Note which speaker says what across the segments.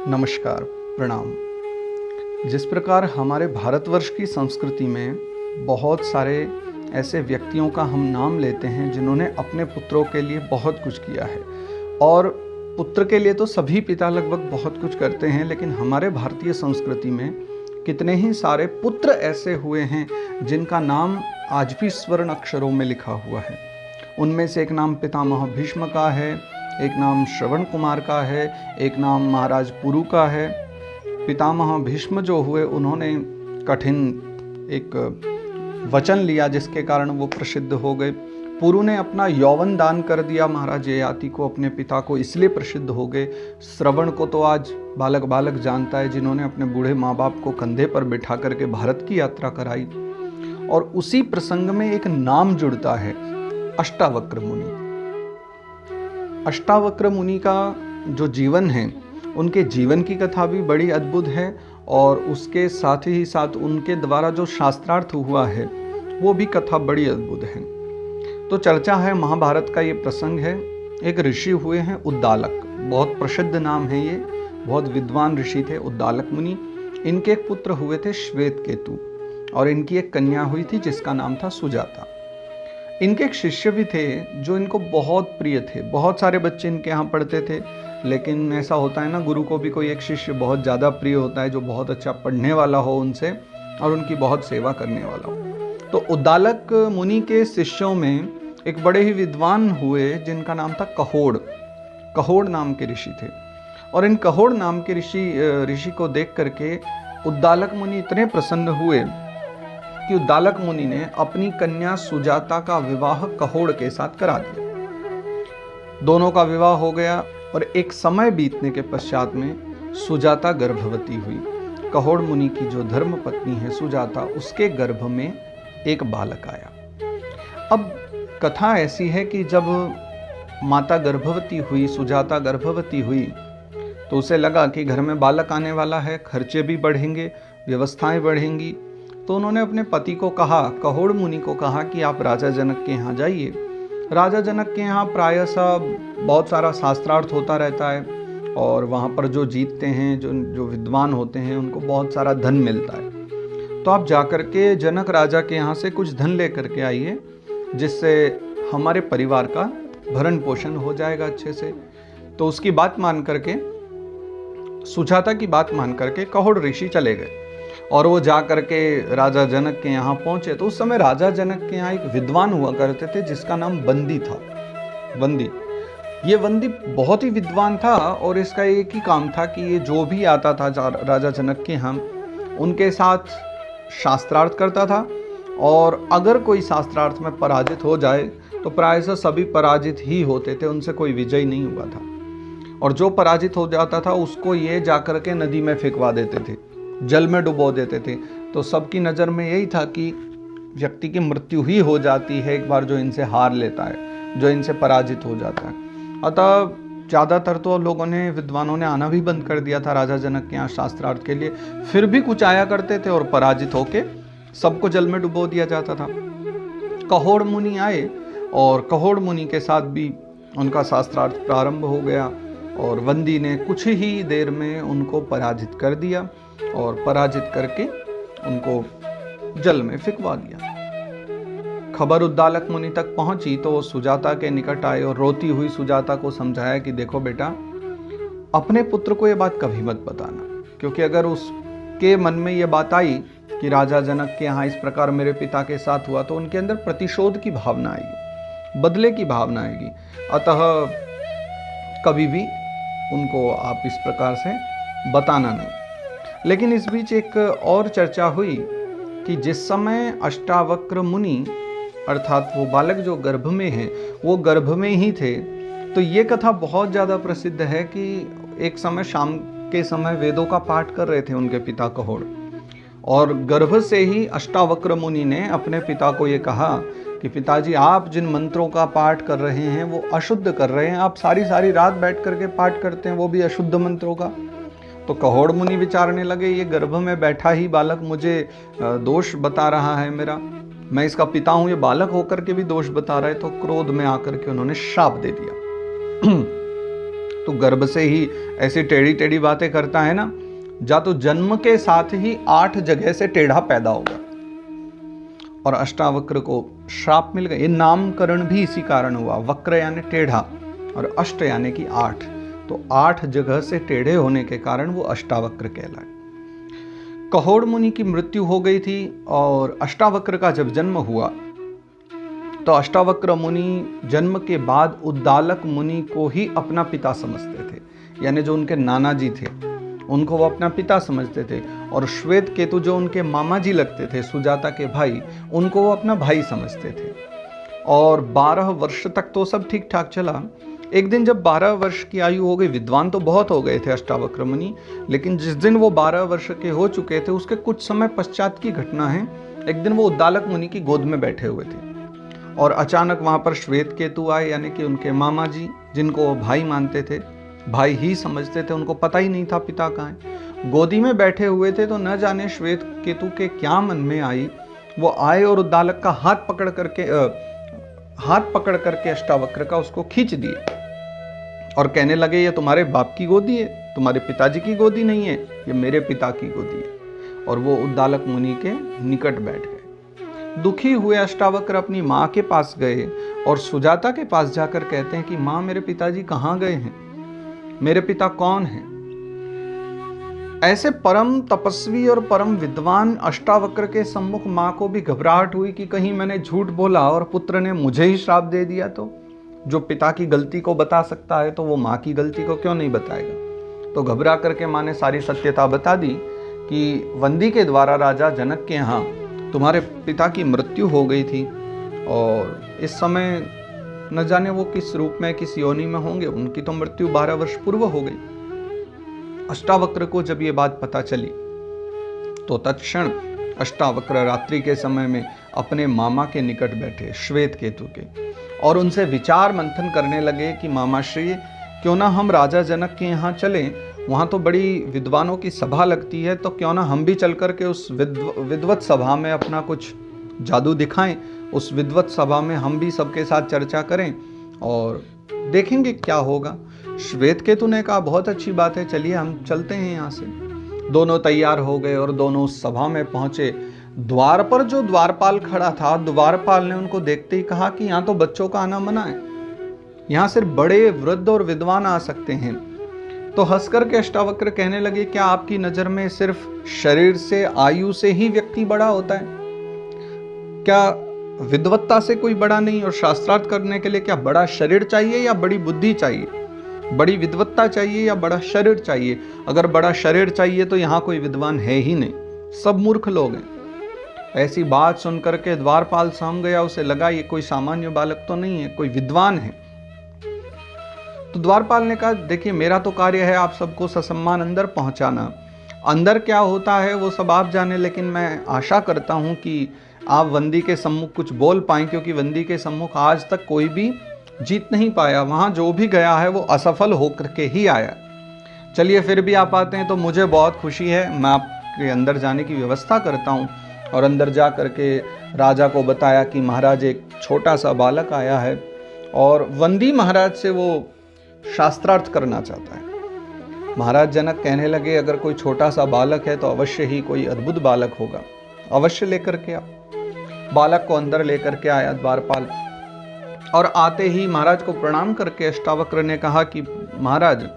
Speaker 1: नमस्कार, प्रणाम। जिस प्रकार हमारे भारतवर्ष की संस्कृति में बहुत सारे ऐसे व्यक्तियों का हम नाम लेते हैं जिन्होंने अपने पुत्रों के लिए बहुत कुछ किया है, और पुत्र के लिए तो सभी पिता लगभग बहुत कुछ करते हैं, लेकिन हमारे भारतीय संस्कृति में कितने ही सारे पुत्र ऐसे हुए हैं जिनका नाम आज भी स्वर्ण अक्षरों में लिखा हुआ है। उनमें से एक नाम पितामह भीष्म का है, एक नाम श्रवण कुमार का है, एक नाम महाराज पुरु का है। पितामह भीष्म जो हुए, उन्होंने कठिन एक वचन लिया जिसके कारण वो प्रसिद्ध हो गए। पुरु ने अपना यौवन दान कर दिया महाराज ययाति को, अपने पिता को, इसलिए प्रसिद्ध हो गए। श्रवण को तो आज बालक बालक जानता है, जिन्होंने अपने बूढ़े माँ बाप को कंधे पर बिठा करके भारत की यात्रा कराई। और उसी प्रसंग में एक नाम जुड़ता है, अष्टावक्र मुनि। अष्टावक्र मुनि का जो जीवन है, उनके जीवन की कथा भी बड़ी अद्भुत है, और उसके साथ ही साथ उनके द्वारा जो शास्त्रार्थ हुआ है वो भी कथा बड़ी अद्भुत है। तो चर्चा है, महाभारत का ये प्रसंग है। एक ऋषि हुए हैं उद्दालक, बहुत प्रसिद्ध नाम है ये, बहुत विद्वान ऋषि थे उद्दालक मुनि। इनके एक पुत्र हुए थे श्वेत केतु, और इनकी एक कन्या हुई थी जिसका नाम था सुजाता। इनके एक शिष्य भी थे जो इनको बहुत प्रिय थे। बहुत सारे बच्चे इनके यहाँ पढ़ते थे, लेकिन ऐसा होता है ना, गुरु को भी कोई एक शिष्य बहुत ज़्यादा प्रिय होता है जो बहुत अच्छा पढ़ने वाला हो उनसे और उनकी बहुत सेवा करने वाला हो। तो उद्दालक मुनि के शिष्यों में एक बड़े ही विद्वान हुए जिनका नाम था कहोड़। कहोड़ नाम के ऋषि थे, और इन कहोड़ नाम के ऋषि को देख करके उद्दालक मुनि इतने प्रसन्न हुए कि उद्दालक मुनि ने अपनी कन्या सुजाता का विवाह कहोड़ के साथ करा दिया। दोनों का विवाह हो गया, और एक समय बीतने के पश्चात में सुजाता गर्भवती हुई। कहोड़ मुनि की जो धर्म पत्नी है सुजाता, उसके गर्भ में एक बालक आया। अब कथा ऐसी है कि जब माता गर्भवती हुई, सुजाता गर्भवती हुई, तो उसे लगा कि घर में बालक आने वाला है, खर्चे भी बढ़ेंगे, व्यवस्थाएं बढ़ेंगी। तो उन्होंने अपने पति को कहा, कहोड़ मुनि को कहा कि आप राजा जनक के यहाँ जाइए। राजा जनक के यहाँ प्रायः बहुत सारा शास्त्रार्थ होता रहता है, और वहाँ पर जो जीतते हैं, जो विद्वान होते हैं, उनको बहुत सारा धन मिलता है। तो आप जाकर के जनक राजा के यहाँ से कुछ धन ले करके आइए, जिससे हमारे परिवार का भरण पोषण हो जाएगा अच्छे से। तो उसकी बात मान करके, सुजाता की बात मान करके कहोड़ ऋषि चले गए, और वो जा करके राजा जनक के यहाँ पहुंचे। तो उस समय राजा जनक के यहाँ एक विद्वान हुआ करते थे जिसका नाम बंदी था। बंदी, ये बंदी बहुत ही विद्वान था, और इसका एक ही काम था कि ये जो भी आता था राजा जनक के यहाँ, उनके साथ शास्त्रार्थ करता था, और अगर कोई शास्त्रार्थ में पराजित हो जाए तो प्रायः सभी पराजित ही होते थे, उनसे कोई विजय नहीं हुआ था। और जो पराजित हो जाता था उसको ये जाकर के नदी में फेंकवा देते थे, जल में डुबो देते थे। तो सबकी नज़र में यही था कि व्यक्ति की मृत्यु ही हो जाती है एक बार जो इनसे हार लेता है, जो इनसे पराजित हो जाता है। अतः ज़्यादातर तो लोगों ने, विद्वानों ने आना भी बंद कर दिया था राजा जनक के यहाँ शास्त्रार्थ के लिए। फिर भी कुछ आया करते थे, और पराजित होके सबको जल में डुबो दिया जाता था। कहोड़ मुनि आए, और कहोड़ मुनि के साथ भी उनका शास्त्रार्थ प्रारंभ हो गया, और वंदी ने कुछ ही देर में उनको पराजित कर दिया, और पराजित करके उनको जल में फेंकवा दिया। खबर उद्दालक मुनि तक पहुंची तो वो सुजाता के निकट आए, और रोती हुई सुजाता को समझाया कि देखो बेटा, अपने पुत्र को ये बात कभी मत बताना, क्योंकि अगर उसके मन में ये बात आई कि राजा जनक के यहाँ इस प्रकार मेरे पिता के साथ हुआ, तो उनके अंदर प्रतिशोध की भावना आएगी, बदले की भावना आएगी। अतः कभी भी उनको आप इस प्रकार से बताना नहीं। लेकिन इस बीच एक और चर्चा हुई कि जिस समय अष्टावक्र मुनि, अर्थात वो बालक जो गर्भ में है, वो गर्भ में ही थे। तो ये कथा बहुत ज़्यादा प्रसिद्ध है कि एक समय शाम के समय वेदों का पाठ कर रहे थे उनके पिता कहोड़, और गर्भ से ही अष्टावक्र मुनि ने अपने पिता को ये कहा कि पिताजी, आप जिन मंत्रों का पाठ कर रहे हैं वो अशुद्ध कर रहे हैं। आप सारी सारी रात बैठ करके पाठ करते हैं, वो भी अशुद्ध मंत्रों का। तो कहोड़ मुनि विचारने लगे, ये गर्भ में बैठा ही बालक मुझे दोष बता रहा है मेरा, मैं इसका पिता हूँ, ये बालक होकर के भी दोष बता रहा है। तो क्रोध में आकर के उन्होंने श्राप दे दिया। तो गर्भ से ही ऐसी टेढ़ी टेढ़ी बातें करता है ना, जा तो जन्म के साथ ही 8 जगह से टेढ़ा पैदा होगा। और अष्टावक्र को श्राप मिल गया। ये नामकरण भी इसी कारण हुआ। वक्र यानी टेढ़ा और अष्ट यानी कि 8, तो 8 जगह से टेढ़े होने के कारण वो अष्टावक्र कहलाए। कहोड़ मुनि की मृत्यु हो गई थी और अष्टावक्र का जब जन्म हुआ तो अष्टावक्र मुनि जन्म के बाद उद्दालक मुनि को ही अपना पिता समझते थे, यानी जो उनके नाना जी थे उनको वो अपना पिता समझते थे, और श्वेत केतु जो उनके मामा जी लगते थे, सुजाता के भाई, उनको वो अपना भाई समझते थे। और 12 वर्ष तक तो सब ठीक ठाक चला। एक दिन जब 12 वर्ष की आयु हो गई, विद्वान तो बहुत हो गए थे अष्टावक्र मुनि, लेकिन जिस दिन वो 12 वर्ष के हो चुके थे उसके कुछ समय पश्चात की घटना है। एक दिन वो उद्दालक मुनि की गोद में बैठे हुए थे और अचानक वहां पर श्वेत केतु आए, यानी कि उनके मामा जी, जिनको वो भाई मानते थे, भाई ही समझते थे, उनको पता ही नहीं था पिता कहाँ है। गोदी में बैठे हुए थे तो न जाने श्वेत केतु के क्या मन में आई, वो आए और उद्दालक का हाथ पकड़ करके अष्टावक्र का उसको खींच दिए और कहने लगे, ये तुम्हारे बाप की गोदी है, तुम्हारे पिताजी की गोदी नहीं है, ये मेरे पिता की गोदी है। और वो उद्दालक मुनि के निकट बैठ गए। दुखी हुए अष्टावक्र अपनी माँ के पास गए और सुजाता के पास जाकर कहते हैं कि माँ, मेरे पिताजी कहाँ गए हैं, मेरे पिता कौन हैं। ऐसे परम तपस्वी और परम विद्वान अष्टावक्र के सम्मुख माँ को भी घबराहट हुई कि कहीं मैंने झूठ बोला और पुत्र ने मुझे ही श्राप दे दिया तो। जो पिता की गलती को बता सकता है तो वो माँ की गलती को क्यों नहीं बताएगा। तो घबरा करके माँ ने सारी सत्यता बता दी कि वंदी के द्वारा राजा जनक के यहाँ तुम्हारे पिता की मृत्यु हो गई थी और इस समय न जाने वो किस रूप में, किस योनि में होंगे, उनकी तो मृत्यु 12 वर्ष पूर्व हो गई। अष्टावक्र को जब ये बात पता चली तो तत्क्षण अष्टावक्र रात्रि के समय में अपने मामा के निकट बैठे, श्वेत केतु के, और उनसे विचार मंथन करने लगे कि मामा श्री, क्यों ना हम राजा जनक के यहाँ चलें, वहाँ तो बड़ी विद्वानों की सभा लगती है, तो क्यों ना हम भी चल कर के उस विद्वत सभा में अपना कुछ जादू दिखाएं, उस विद्वत सभा में हम भी सबके साथ चर्चा करें और देखेंगे क्या होगा। श्वेत केतु ने कहा, बहुत अच्छी बात है, चलिए हम चलते हैं यहाँ से। दोनों तैयार हो गए और दोनों उस सभा में पहुंचे। द्वार पर जो द्वारपाल खड़ा था, द्वारपाल ने उनको देखते ही कहा कि यहाँ तो बच्चों का आना मना है, यहाँ सिर्फ बड़े वृद्ध और विद्वान आ सकते हैं। तो हंसकर के अष्टावक्र कहने लगे, क्या आपकी नजर में सिर्फ शरीर से, आयु से ही व्यक्ति बड़ा होता है? क्या विद्वत्ता से कोई बड़ा नहीं? और शास्त्रार्थ करने के लिए क्या बड़ा शरीर चाहिए या बड़ी बुद्धि चाहिए? बड़ी विद्वत्ता चाहिए या बड़ा शरीर चाहिए? अगर बड़ा शरीर चाहिए तो यहाँ कोई विद्वान है ही नहीं, सब मूर्ख लोग हैं। ऐसी बात सुनकर के द्वारपाल सहम गया, उसे लगा ये कोई सामान्य बालक तो नहीं है, कोई विद्वान है। तो द्वारपाल ने कहा, देखिए मेरा तो कार्य है आप सबको ससम्मान अंदर पहुंचाना, अंदर क्या होता है वो सब आप जाने, लेकिन मैं आशा करता हूं कि आप वंदी के सम्मुख कुछ बोल पाएं, क्योंकि वंदी के सम्मुख आज तक कोई भी जीत नहीं पाया, वहां जो भी गया है वो असफल होकर के ही आया। चलिए फिर भी आप आते हैं तो मुझे बहुत खुशी है, मैं आपके अंदर जाने की व्यवस्था करता हूँ। और अंदर जा करके राजा को बताया कि महाराज एक छोटा सा बालक आया है और वंदी महाराज से वो शास्त्रार्थ करना चाहता है। महाराज जनक कहने लगे, अगर कोई छोटा सा बालक है तो अवश्य ही कोई अद्भुत बालक होगा, अवश्य लेकर के आओ। बालक को अंदर लेकर के आया द्वारपाल, और आते ही महाराज को प्रणाम करके अष्टावक्र ने कहा कि महाराज,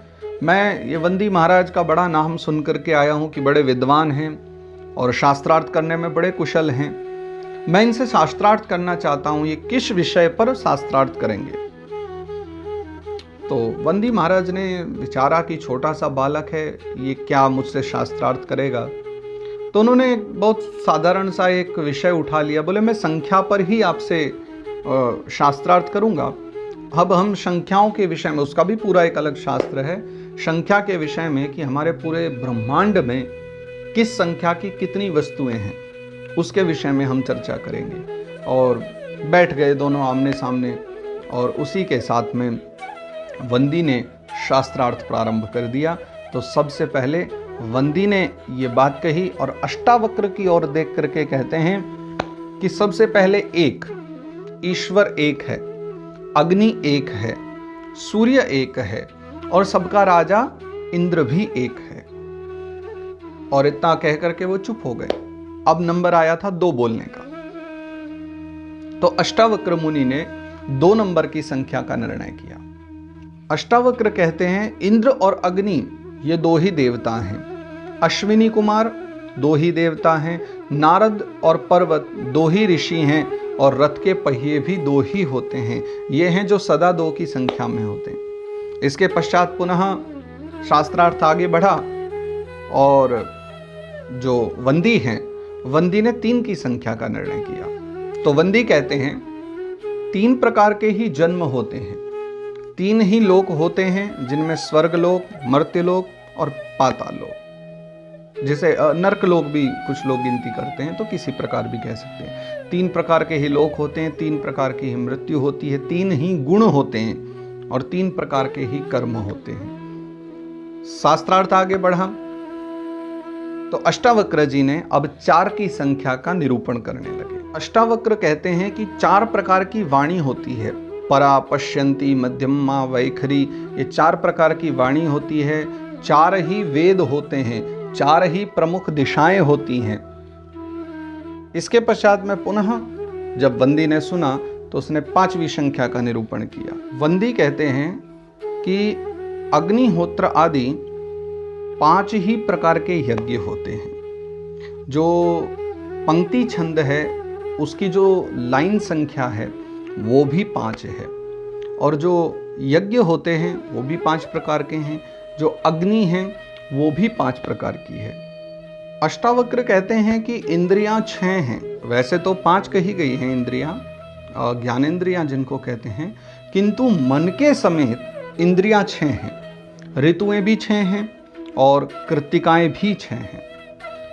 Speaker 1: मैं ये वंदी महाराज का बड़ा नाम सुन करके आया हूँ कि बड़े विद्वान हैं और शास्त्रार्थ करने में बड़े कुशल हैं। मैं इनसे शास्त्रार्थ करना चाहता हूँ, ये किस विषय पर शास्त्रार्थ करेंगे? तो वंदी महाराज ने विचारा कि छोटा सा बालक है, ये क्या मुझसे शास्त्रार्थ करेगा? तो उन्होंने बहुत साधारण सा एक विषय उठा लिया, बोले मैं संख्या पर ही आपसे शास्त्रार्थ करूंगा। अब हम संख्याओं के विषय में, उसका भी पूरा एक अलग शास्त्र है, संख्या के विषय में कि हमारे पूरे ब्रह्मांड में किस संख्या की कितनी वस्तुएं हैं, उसके विषय में हम चर्चा करेंगे। और बैठ गए दोनों आमने सामने, और उसी के साथ में वंदी ने शास्त्रार्थ प्रारंभ कर दिया। तो सबसे पहले वंदी ने ये बात कही और अष्टावक्र की ओर देख करके कहते हैं कि सबसे पहले एक, ईश्वर एक है, अग्नि एक है, सूर्य एक है, और सबका राजा इंद्र भी एक है। और इतना कह करके वो चुप हो गए। अब नंबर आया था 2 बोलने का। तो अष्टावक्र मुनि ने 2 नंबर की संख्या का निर्णय किया। अष्टावक्र कहते हैं इंद्र और अग्नि ये 2 ही देवता हैं, अश्विनी कुमार 2 ही देवता हैं, नारद और पर्वत 2 ही ऋषि हैं, और रथ के पहिए भी 2 ही होते हैं। ये हैं जो सदा 2 की संख्या में होते हैं। इसके पश्चात पुनः शास्त्रार्थ आगे बढ़ा और जो वंदी हैं, वंदी ने 3 की संख्या का निर्णय किया। तो वंदी कहते हैं 3 प्रकार के ही जन्म होते हैं, 3 ही लोक होते हैं, जिनमें स्वर्गलोक, मर्त्यलोक और पाताल लोक, जिसे नरकलोक भी कुछ लोग गिनती करते हैं, तो किसी प्रकार भी कह सकते हैं। 3 प्रकार के ही लोक होते हैं, 3 प्रकार की ही मृत्यु होती है, 3 ही गुण होते हैं और 3 प्रकार के ही कर्म होते हैं। शास्त्रार्थ आगे बढ़ा तो अष्टावक्र जी ने अब 4 की संख्या का निरूपण करने लगे। अष्टावक्र कहते हैं कि 4 प्रकार की वाणी होती है, परा, पश्यंती, मध्यमा, वैखरी, ये 4 प्रकार की वाणी होती है। 4 ही वेद होते हैं, 4 ही प्रमुख दिशाएं होती हैं। इसके पश्चात में पुनः जब वंदी ने सुना तो उसने 5वीं संख्या का निरूपण किया। वंदी कहते हैं कि अग्निहोत्र आदि 5 ही प्रकार के यज्ञ होते हैं। जो पंक्ति छंद है उसकी जो लाइन संख्या है वो भी 5 है, और जो यज्ञ होते हैं वो भी 5 प्रकार के हैं, जो अग्नि हैं वो भी 5 प्रकार की है। अष्टावक्र कहते हैं कि इंद्रियां 6 हैं, वैसे तो 5 कही गई हैं इंद्रियां, ज्ञानेंद्रियां जिनको कहते हैं, किंतु मन के समेत इंद्रियां 6 हैं, ऋतुएं भी 6 हैं और कृत्तिकाएं भी 6 हैं।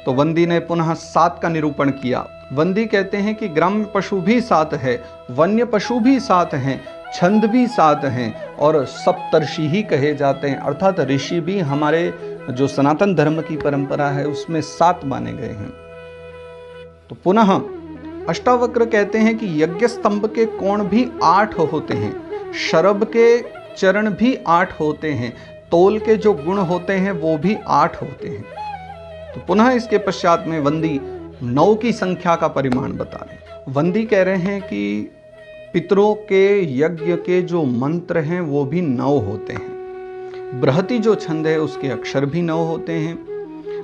Speaker 1: तो वंदी ने पुनः 7 का निरूपण किया। वंदी कहते हैं कि ग्राम्य पशु भी 7 है, वन्य पशु भी 7 हैं, छंद भी 7 हैं और सप्तर्षि ही कहे जाते हैं, अर्थात ऋषि भी हमारे जो सनातन धर्म की परंपरा है उसमें 7 माने गए हैं। तो पुनः अष्टावक्र कहते हैं कि यज्ञ स्तंभ के कोण भी 8 होते हैं, शरभ के चरण भी 8 होते हैं, तोल के जो गुण होते हैं वो भी 8 होते हैं। तो पुनः इसके पश्चात में वंदी 9 की संख्या का परिमाण बता रहे। वंदी कह रहे हैं कि पितरों के यज्ञ के जो मंत्र हैं वो भी 9 होते हैं, बृहति जो छंद है उसके अक्षर भी 9 होते हैं,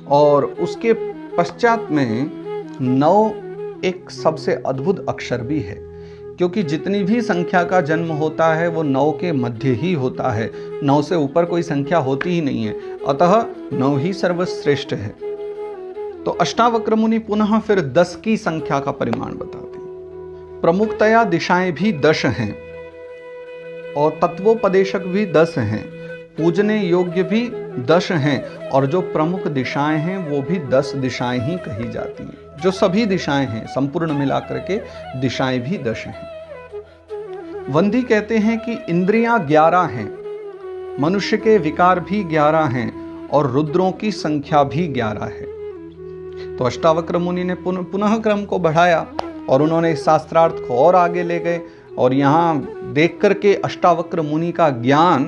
Speaker 1: और उसके पश्चात में 9 एक सबसे अद्भुत अक्षर भी है, क्योंकि जितनी भी संख्या का जन्म होता है वो 9 के मध्य ही होता है, 9 से ऊपर कोई संख्या होती ही नहीं है, अतः 9 ही सर्वश्रेष्ठ है। तो अष्टावक्र मुनि पुनः फिर 10 की संख्या का परिमाण बताते हैं। प्रमुखतया दिशाएं भी 10 हैं और तत्वोपदेशक भी 10 हैं, पूजने योग्य भी 10 हैं, और जो प्रमुख दिशाएं हैं वो भी 10 दिशाएं ही कही जाती हैं। जो सभी दिशाएं हैं संपूर्ण मिलाकर के दिशाएं भी 10 हैं। वंदी कहते हैं कि इंद्रियां 11 हैं, मनुष्य के विकार भी 11 हैं और रुद्रों की संख्या भी 11 है। तो अष्टावक्र मुनि ने पुनः क्रम को बढ़ाया और उन्होंने इस शास्त्रार्थ को और आगे ले गए, और यहाँ देख करके अष्टावक्र मुनि का ज्ञान,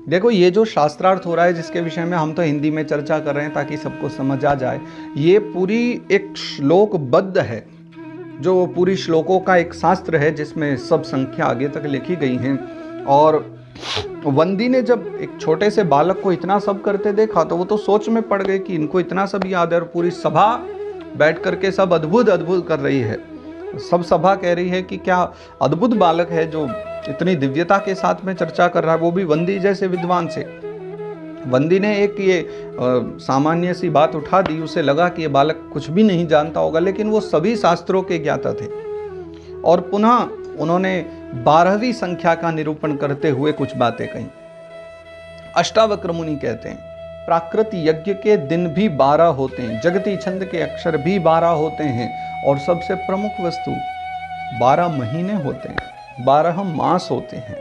Speaker 1: देखो ये जो शास्त्रार्थ हो रहा है जिसके विषय में हम तो हिंदी में चर्चा कर रहे हैं ताकि सबको समझ आ जाए, ये पूरी एक श्लोकबद्ध है, जो पूरी श्लोकों का एक शास्त्र है जिसमें सब संख्या आगे तक लिखी गई हैं। और वंदी ने जब एक छोटे से बालक को इतना सब करते देखा तो वो तो सोच में पड़ गए कि इनको इतना सब याद है, और पूरी सभा बैठ करके सब अद्भुत अद्भुत कर रही है। सब सभा कह रही है कि क्या अद्भुत बालक है जो इतनी दिव्यता के साथ में चर्चा कर रहा है, वो भी वंदी जैसे विद्वान से। वंदी ने एक ये सामान्य सी बात उठा दी, उसे लगा कि ये बालक कुछ भी नहीं जानता होगा, लेकिन वो सभी शास्त्रों के ज्ञाता थे। और पुनः उन्होंने 12वीं संख्या का निरूपण करते हुए कुछ बातें कही। अष्टावक्र मुनि कहते हैं प्राकृत यज्ञ के दिन भी 12 होते हैं, जगती छंद के अक्षर भी 12 होते हैं, और सबसे प्रमुख वस्तु 12 महीने होते हैं, 12 मास होते हैं।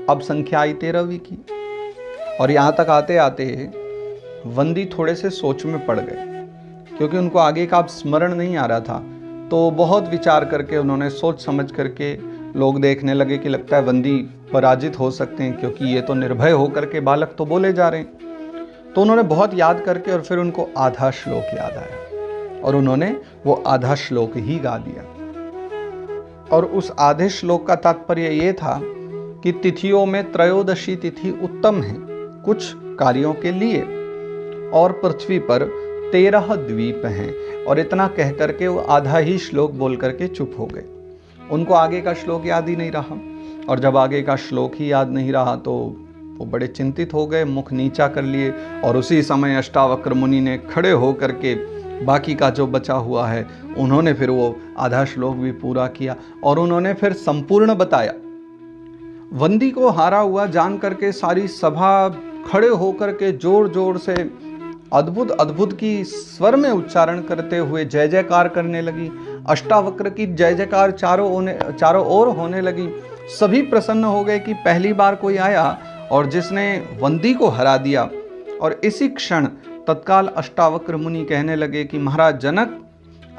Speaker 1: अब संख्या आई 13वीं की, और यहाँ तक आते आते वंदी थोड़े से सोच में पड़ गए, क्योंकि उनको आगे का अब स्मरण नहीं आ रहा था। तो बहुत विचार करके उन्होंने सोच समझ करके लोग देखने लगे कि लगता है वंदी पराजित हो सकते हैं, क्योंकि ये तो निर्भय होकर के बालक तो बोले जा रहे हैं। तो उन्होंने बहुत याद करके और फिर उनको आधा श्लोक याद आया और उन्होंने वो आधा श्लोक ही गा दिया। और उस आधे श्लोक का तात्पर्य ये था कि तिथियों में त्रयोदशी तिथि उत्तम है कुछ कार्यों के लिए, और पृथ्वी पर 13 द्वीप हैं। और इतना कह करके वो आधा ही श्लोक बोल करके चुप हो गए। उनको आगे का श्लोक याद ही नहीं रहा, और जब आगे का श्लोक ही याद नहीं रहा तो वो बड़े चिंतित हो गए, मुख नीचा कर लिए। और उसी समय अष्टावक्र मुनि ने खड़े होकर के बाकी का जो बचा हुआ है उन्होंने फिर वो आधा श्लोक भी पूरा किया और उन्होंने फिर संपूर्ण बताया। वंदी को हारा हुआ जान करके सारी सभा खड़े होकर के जोर जोर से अद्भुत अद्भुत की स्वर में उच्चारण करते हुए जय जयकार करने लगी। अष्टावक्र की जय जयकार चारों ओर होने लगी। सभी प्रसन्न हो गए कि पहली बार कोई आया और जिसने वंदी को हरा दिया। और इसी क्षण तत्काल अष्टावक्र मुनि कहने लगे कि महाराज जनक,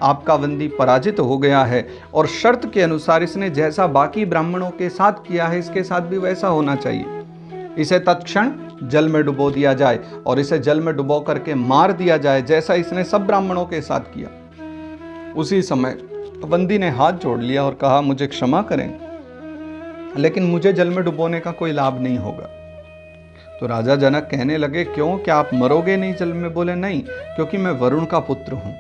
Speaker 1: आपका वंदी पराजित हो गया है और शर्त के अनुसार इसने जैसा बाकी ब्राह्मणों के साथ किया है इसके साथ भी वैसा होना चाहिए। इसे तत्क्षण जल में डुबो दिया जाए और इसे जल में डुबो करके मार दिया जाए जैसा इसने सब ब्राह्मणों के साथ किया। उसी समय वंदी ने हाथ जोड़ लिया और कहा, मुझे क्षमा करें, लेकिन मुझे जल में डुबोने का कोई लाभ नहीं होगा। तो राजा जनक कहने लगे, क्यों, क्या आप मरोगे नहीं जल में? बोले, नहीं, क्योंकि मैं वरुण का पुत्र हूँ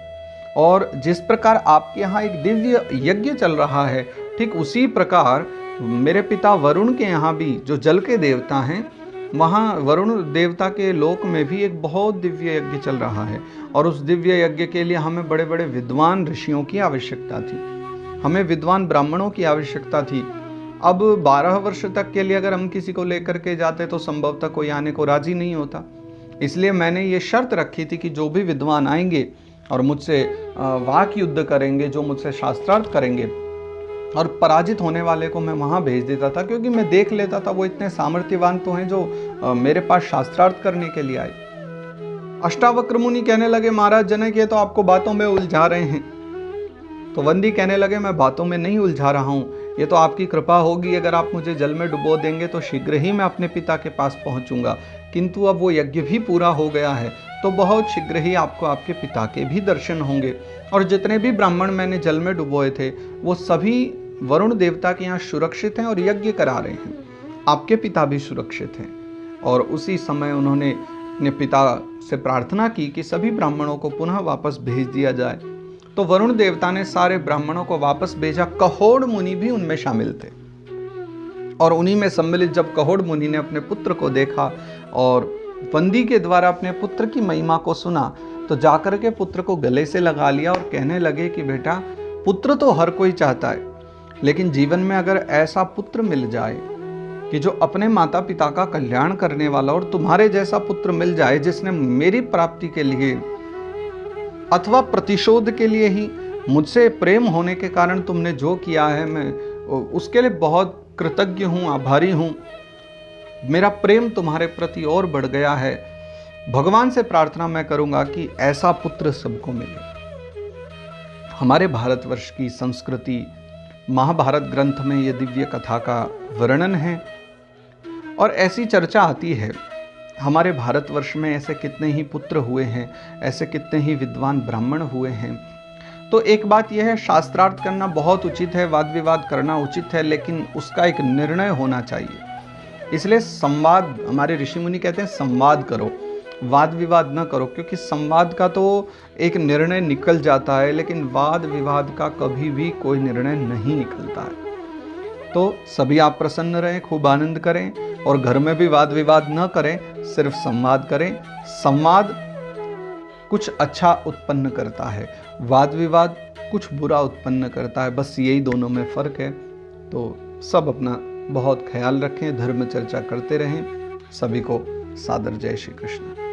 Speaker 1: और जिस प्रकार आपके यहाँ एक दिव्य यज्ञ चल रहा है, ठीक उसी प्रकार मेरे पिता वरुण के यहाँ भी जो जल के देवता हैं, वहाँ वरुण देवता के लोक में भी एक बहुत दिव्य यज्ञ चल रहा है और उस दिव्य यज्ञ के लिए हमें बड़े बड़े विद्वान ऋषियों की आवश्यकता थी, हमें विद्वान ब्राह्मणों की आवश्यकता थी। अब 12 वर्ष तक के लिए अगर हम किसी को लेकर के जाते तो संभवतः कोई आने को राजी नहीं होता। इसलिए मैंने ये शर्त रखी थी कि जो भी विद्वान आएंगे और मुझसे वाक युद्ध करेंगे, जो मुझसे शास्त्रार्थ करेंगे, और पराजित होने वाले को मैं वहाँ भेज देता था, क्योंकि मैं देख लेता था वो इतने सामर्थ्यवान तो हैं जो मेरे पास शास्त्रार्थ करने के लिए आए। अष्टावक्र मुनि कहने लगे, महाराज जनक, ये तो आपको बातों में उलझा रहे हैं। तो वंदी कहने लगे, मैं बातों में नहीं उलझा रहा हूँ, ये तो आपकी कृपा होगी। अगर आप मुझे जल में डुबो देंगे तो शीघ्र ही मैं अपने पिता के पास पहुँचूंगा, किंतु अब वो यज्ञ भी पूरा हो गया है तो बहुत शीघ्र ही आपको आपके पिता के भी दर्शन होंगे। और जितने भी ब्राह्मण मैंने जल में डुबोए थे वो सभी वरुण देवता के यहाँ सुरक्षित हैं और यज्ञ करा रहे हैं, आपके पिता भी सुरक्षित हैं। और उसी समय उन्होंने अपने पिता से प्रार्थना की कि सभी ब्राह्मणों को पुनः वापस भेज दिया जाए। तो वरुण देवता ने सारे ब्राह्मणों को वापस भेजा। कहोड़ मुनि भी उनमें शामिल थे और उन्हीं में सम्मिलित जब कहोड़ मुनि ने अपने पुत्र को देखा और वंदी के द्वारा अपने पुत्र की महिमा को सुना तो जाकर के पुत्र को गले से लगा लिया और कहने लगे कि बेटा, पुत्र तो हर कोई चाहता है, लेकिन जीवन में अगर ऐसा पुत्र मिल जाए कि जो अपने माता पिता का कल्याण करने वाला, और तुम्हारे जैसा पुत्र मिल जाए जिसने मेरी प्राप्ति के लिए अथवा प्रतिशोध के लिए ही मुझसे प्रेम होने के कारण तुमने जो किया है, मैं उसके लिए बहुत कृतज्ञ हूँ, आभारी हूँ। मेरा प्रेम तुम्हारे प्रति और बढ़ गया है। भगवान से प्रार्थना मैं करूँगा कि ऐसा पुत्र सबको मिले। हमारे भारतवर्ष की संस्कृति, महाभारत ग्रंथ में ये दिव्य कथा का वर्णन है और ऐसी चर्चा आती है, हमारे भारतवर्ष में ऐसे कितने ही पुत्र हुए हैं, ऐसे कितने ही विद्वान ब्राह्मण हुए हैं। तो एक बात यह है, शास्त्रार्थ करना बहुत उचित है, वाद विवाद करना उचित है, लेकिन उसका एक निर्णय होना चाहिए। इसलिए संवाद, हमारे ऋषि मुनि कहते हैं संवाद करो, वाद विवाद न करो, क्योंकि संवाद का तो एक निर्णय निकल जाता है लेकिन वाद विवाद का कभी भी कोई निर्णय नहीं निकलता है। तो सभी आप प्रसन्न रहें, खूब आनंद करें और घर में भी वाद विवाद न करें, सिर्फ संवाद करें। संवाद कुछ अच्छा उत्पन्न करता है, वाद विवाद कुछ बुरा उत्पन्न करता है, बस यही दोनों में फर्क है। तो सब अपना बहुत ख्याल रखें, धर्म चर्चा करते रहें। सभी को सादर जय श्री कृष्ण।